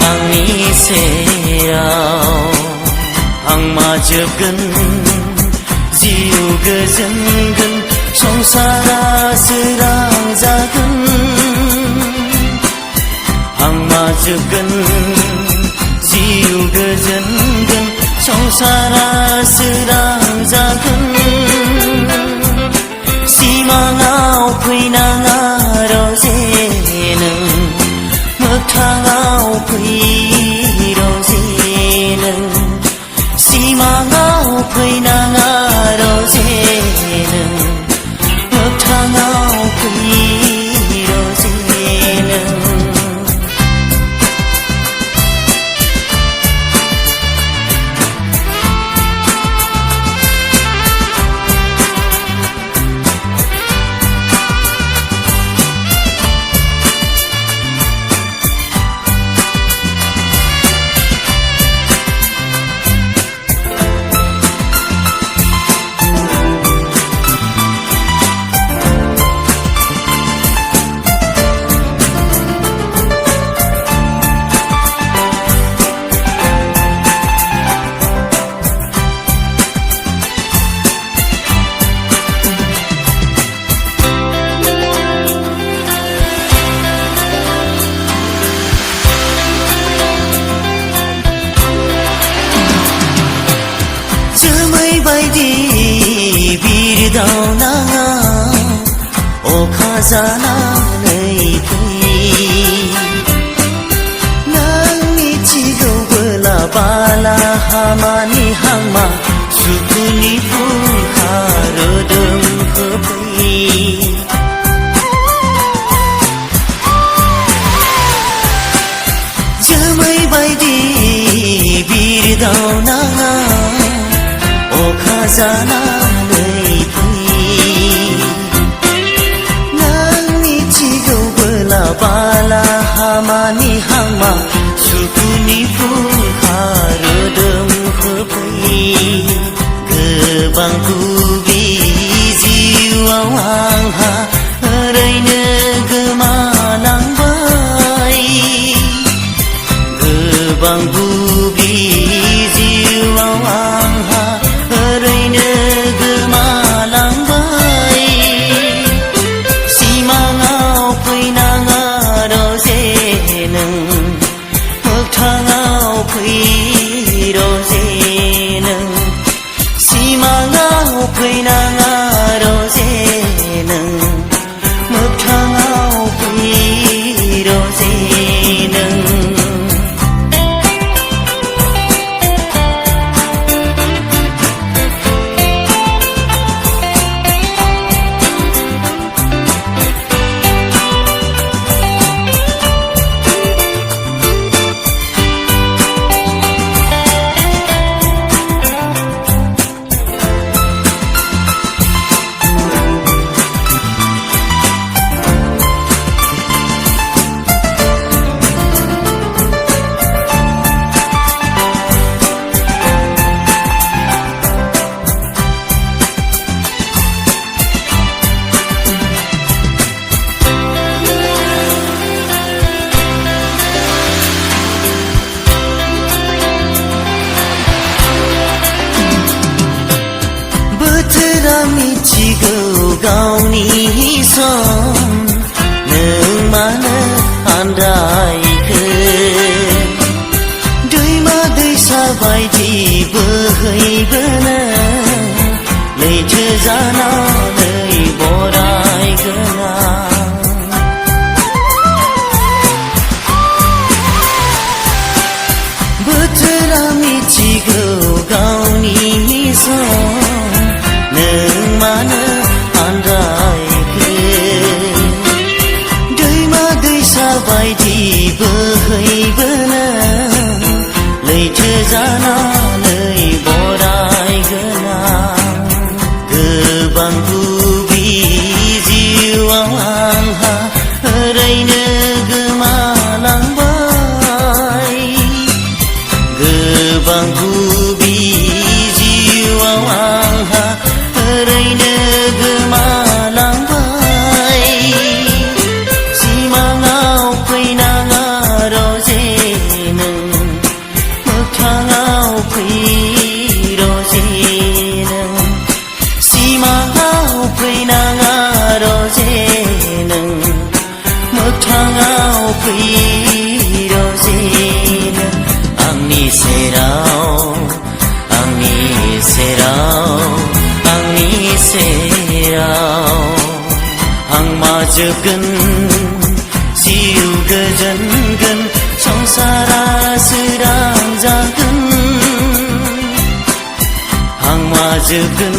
आंनि सेराव आं माजोबगोन जिउ गोजोनगोन संसारा सोरां जागोन आं माजोबगोन जिउ गोजोनगोन संसारा सोरां जागोन सिमाङाव फैनाङा रजे नों मोगथाङाव फै रजे नों सिमाङाव फैनाङा रजे नों मोगथाङाव फै रजे नों बायदि बिरदावनाङा अखा जानानै फै नों मिथिगौबोला बाला हामानि हांमा सुखुनि फुंखा रोदोम होफै जोमै बायदि बिरदावनाङा अखा जानानै फै नों मिथिगौबोला बाला हामानि हांमा सुखुनि फुंखा रोदोम होफै गोबां गुबि जिउआव आंहा ओरैनो गोमालांबाय गोबां गुबि जिउआव आंहा ओरैनो गोमालांबाय सिमाङाव फैनाङा रजे नों मोगथाङाव फै रजे नों सिमाङाव फैनाङा रजे नों मोगथाङाव फै रजे नों मिथिगौ गावनि सम नों मानो आन्दायखो दैमा दैसा बायदि बोहैबोनो लैथो जानानै बरायगोना बोथोरा मिथिगौ गावनि सम नों मानो आन्दायखो दैमा दैसा बायदि बोहैबोनो लैथो जानानै बरायगोना गोबां गुबि जिउआव आंहा ओरैनो गोमालांबाय गोबां गुबि जिउआव आंहा ओरैनो गोमालांबाय सिमाङाव फैनाङा रजे सेराव आंनि सेराव आं माजोबगोन जिउ गोजोनगोन संसारा सोरां जागोन आं माजोबगोन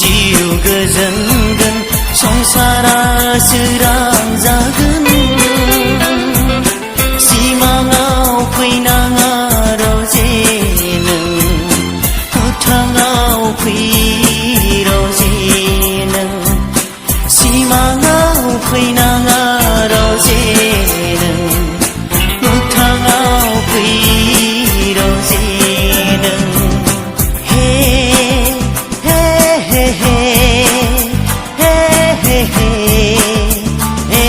जिउ गोजोनगोन संसारा सोरां जागोन सिमाङाव फैनाङा रावजे नों मोगथाङाव फै रावजे नों सिमाङाव फैनाङा रावजे नों मोगथाङाव फै रावजे नों हे हे हे हे हे हे हे हे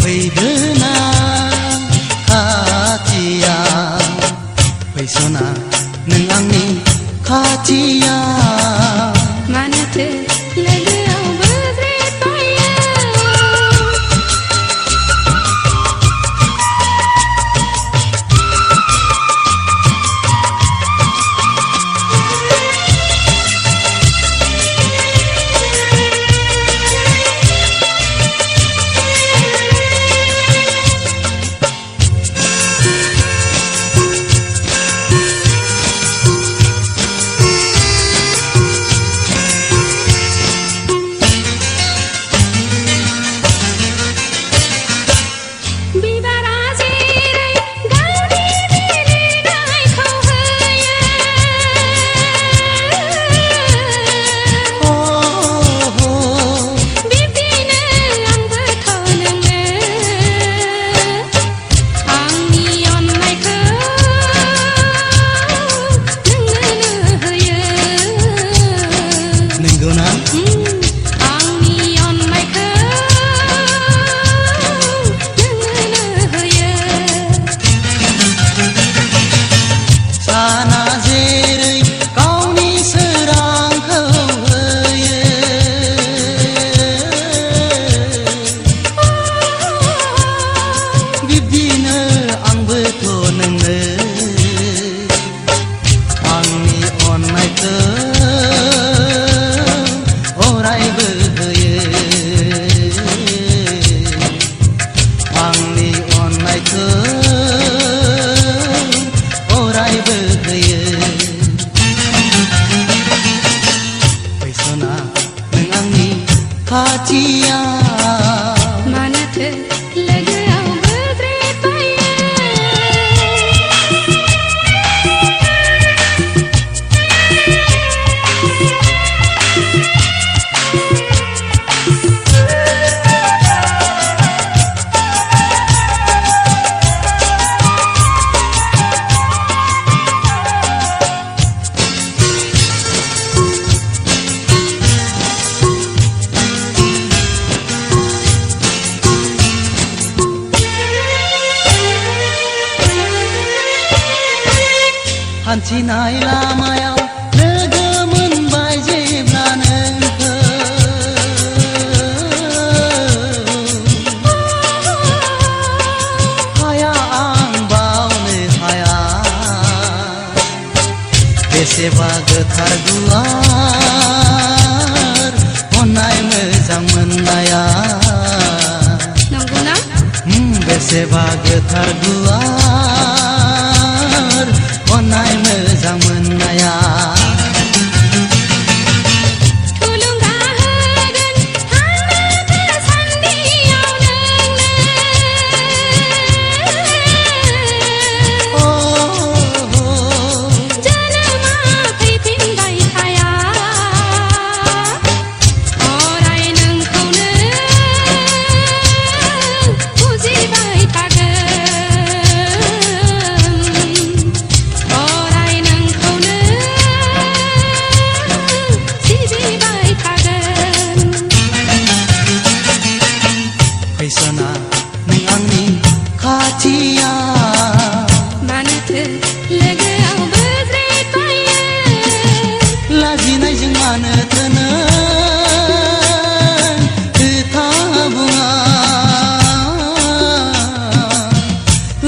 फैदोना खाथिया हान्थिनाय लामायाव लोगो मोनबाय जेब्ला नोंखौ हाया आं बावनो हाया बेसेबा गोथार गुवार अननाय मोजां मोननाया नंगौना बेसेबा गोथार गुवार अननाय मोजां मोननाया थुलुंगा होगोन थांनो गोसान्दियाव नोंनो जोनोमा फैफिनबाय थाया अराय नोंखौनो बुजिबाय थागोन अराय नोंखौनो सिबिबाय थागोन फैसना नों आंनि खाथिया मानोथो लोगोआव बोज्रेदबायो लाजिनायजों मानोथो नों खोथा बुङा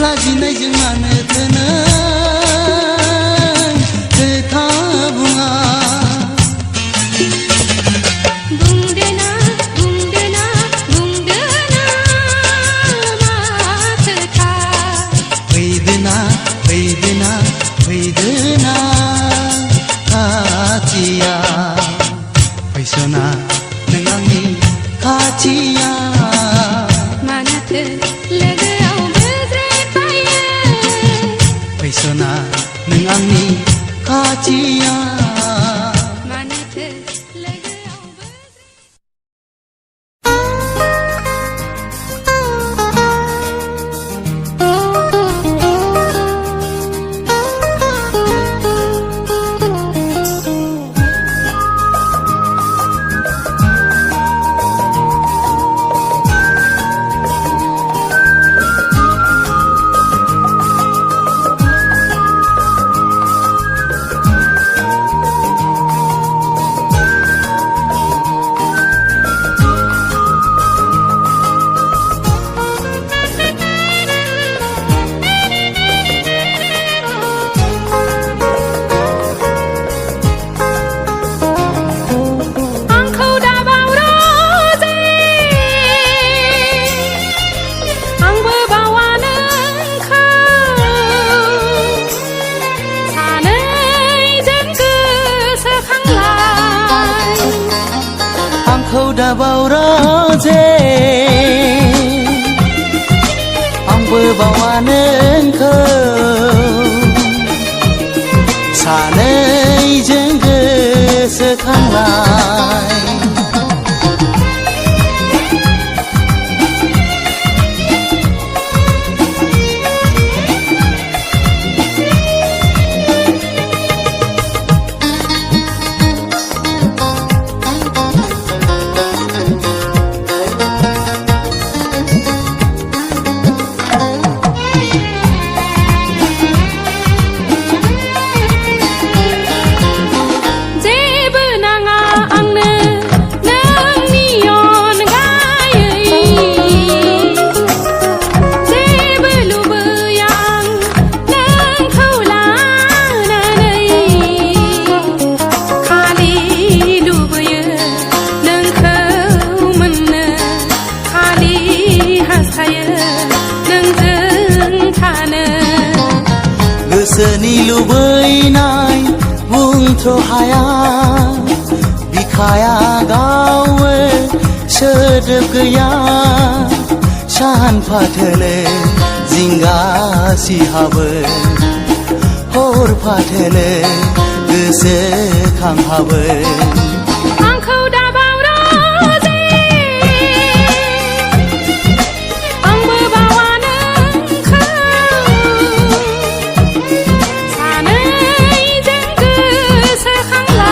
लाजिनायजों मानोथो नों खोथा बुङा बुंदोना बुंदोना बुंदोना मा खोथा फैदोना फैदोना फैदोना खाथिया फैसना नों आंनि खाथिया मानोथो लोगोआव बोज्रेदबायो फैसना नों आंनि खाथिया मानोथो लोगोआव आंखौ दाबाव रोजे आंबो बावा नोंखौ सानैजों गोसोखांलाय आंखौ दाबाव रोजे आंबो बावा नोंखौ सानैजों गोसोखांलाय जेबो नाङा आंनो नोंनि अनगायै जेबो लुबैया आं नोंखौ लानानै खालि लुबैयो नोंखौ मोननो खालि हास्थायो नोंजों थानो गोसोनि लुबैनाय बुंथ' हाया बिखाया गावो सोदोब गैया सान फाथोले जिंगा सिहाबो हर फाथोले गोसोखांहाबो आंखौ दाबाव रोजे आंबो बावा नोंखौ सानैजों गोसोखांलाय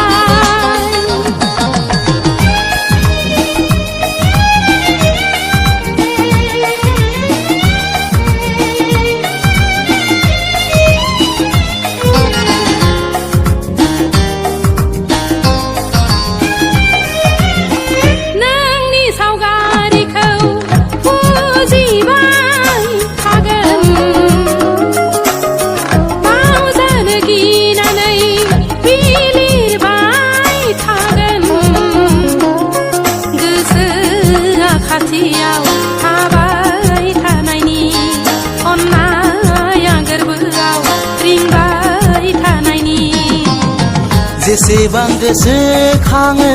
जेसेबां गोसोखाङो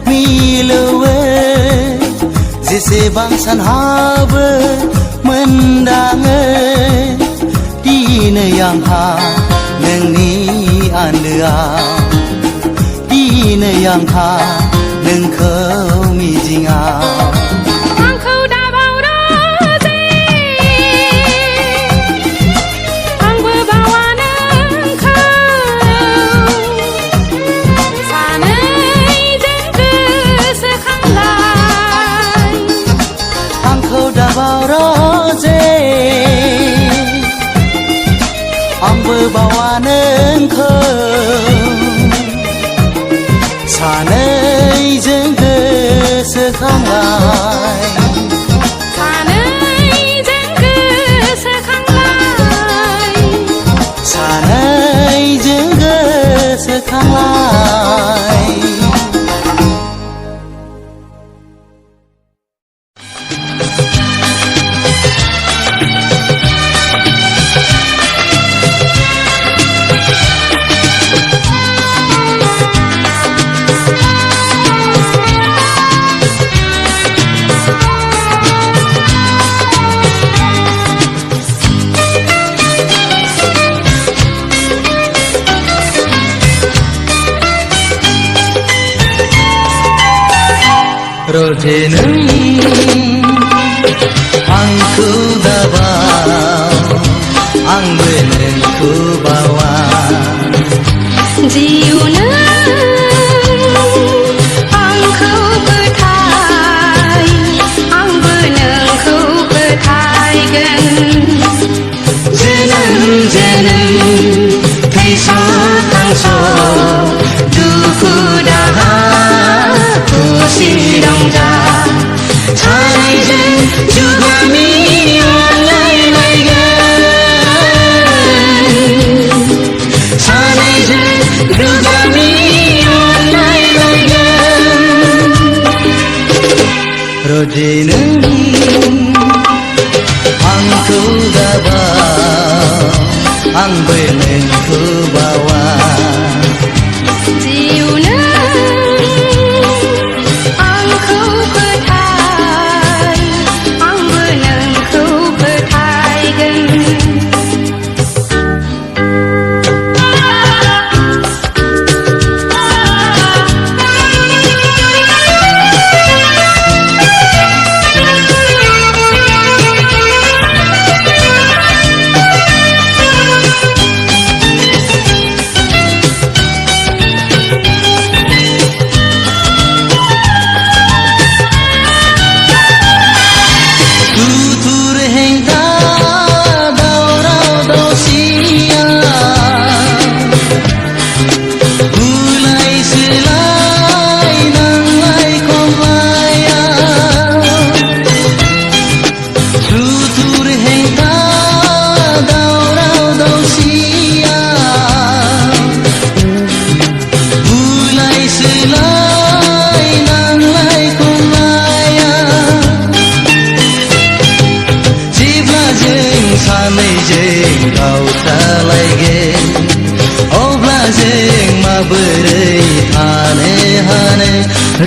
मिलौवो जेसेबां सानहाबो मोनदाङो दिनै आंहा नोंनि आन्दोआव दिनै आंहा नोंखौ मिजिङाव आंखौ दाबाव रोजे आंबो बावा नोंखौ सानैजों गोसोखांलाय आंखौ दाबाव रोजे आंबो बावा नोंखौ सानैजों गोसोखांलाय सानैजों गोसोखांलाय सानैजों गोसोखांलाय रोजे नों आंखौ दाबाव आंबो नोंखौ बावा जिउनो आंखौ फोथाय आंबो नोंखौ फोथायगोन जोनोम जोनोम थैस' थांस' दुखु दाहा खुसि रंजा सानैजों जुगामि अनलायलायगोन सानैजों जुगामि अनलायलायगोन रोजे नों आंखौ दाबाव आंबो नोंखौ बावा जिउनो आंखौ फोथाय आंबो नोंखौ फोथायगोन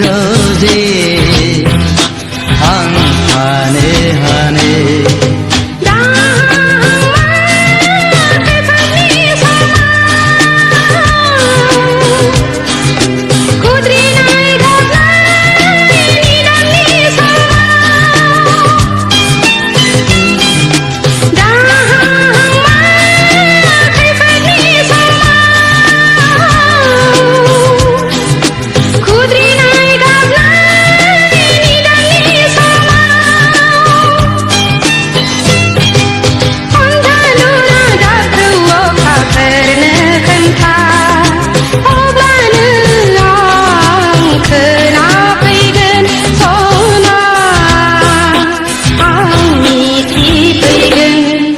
रोजे आं हाने हाने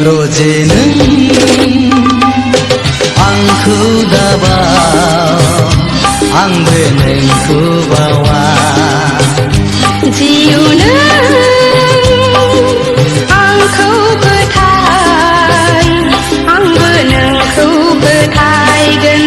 रोजे नों आंखौ दाबाव आंबो नोंखौ बावा जिउनो आंखौ फोथाय आंबो नोंखौ फोथायगोन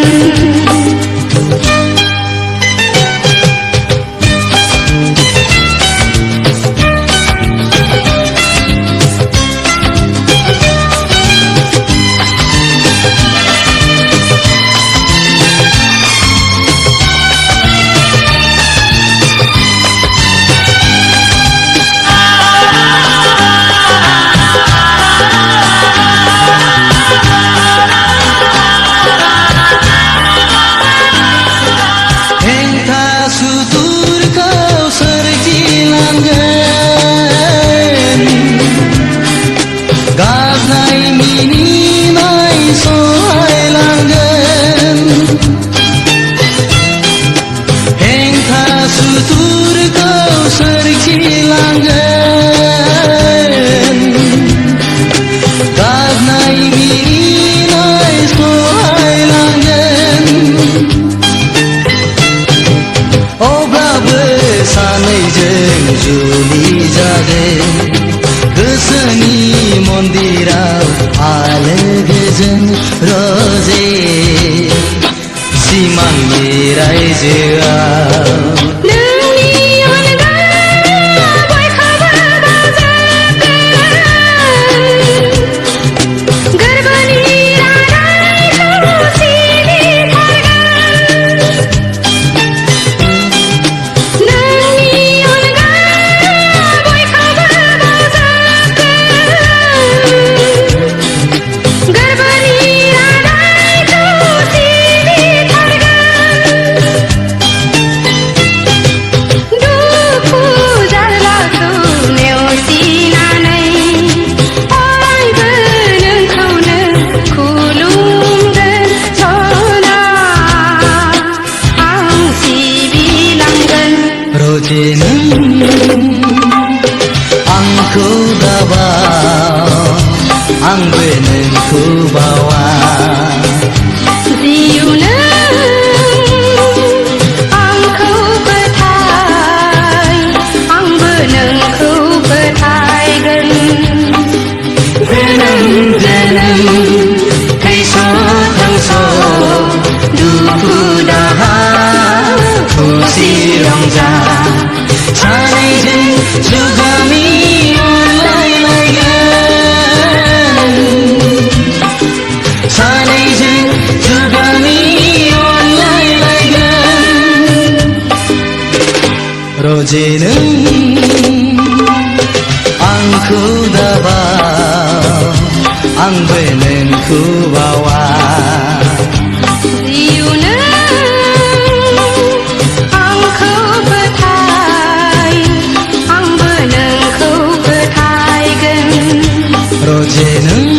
मिनिनाय सहायलांगोन हेंथा सुथुरखौ सोरखिलांगोन गाबनाय मिनिनाय सहायलांगोन अब्लाबो सानैजों जुलि जागोन गोसोनि मन्दिराव आलो गोजोन रजे सिमांनि रायजोआव नोंनि अनगा बयखौबो बावजोबगोन गोरबोनि रादायखौ सिबिथारगोन नोंनि अनगा बयखौबो बावजोबगोन गोरबोनि रादायखौ दुखु जारलाखौ नेवसिनानै बयबो नोंखौनो खुलुमगोन सना आं सिबिलांगोन रजे नों आंखौ दाबाव आंबो नोंखौ बावा जिउनो आंखौ फोथाय आंबो नोंखौ फोथायगोन जोनोम जोनोम थैस' थांस' दुखु दाहा खुसि रंजा सानैजों जुगामि अनलायलायगोन सानैजों जुगामि अनलायलायगोन रजे नों आंखौ दाबाव आंबो नोंखौ बावा जिउनो आंखौ फोथाय आंबो नोंखौ फोथायगोन रजे नों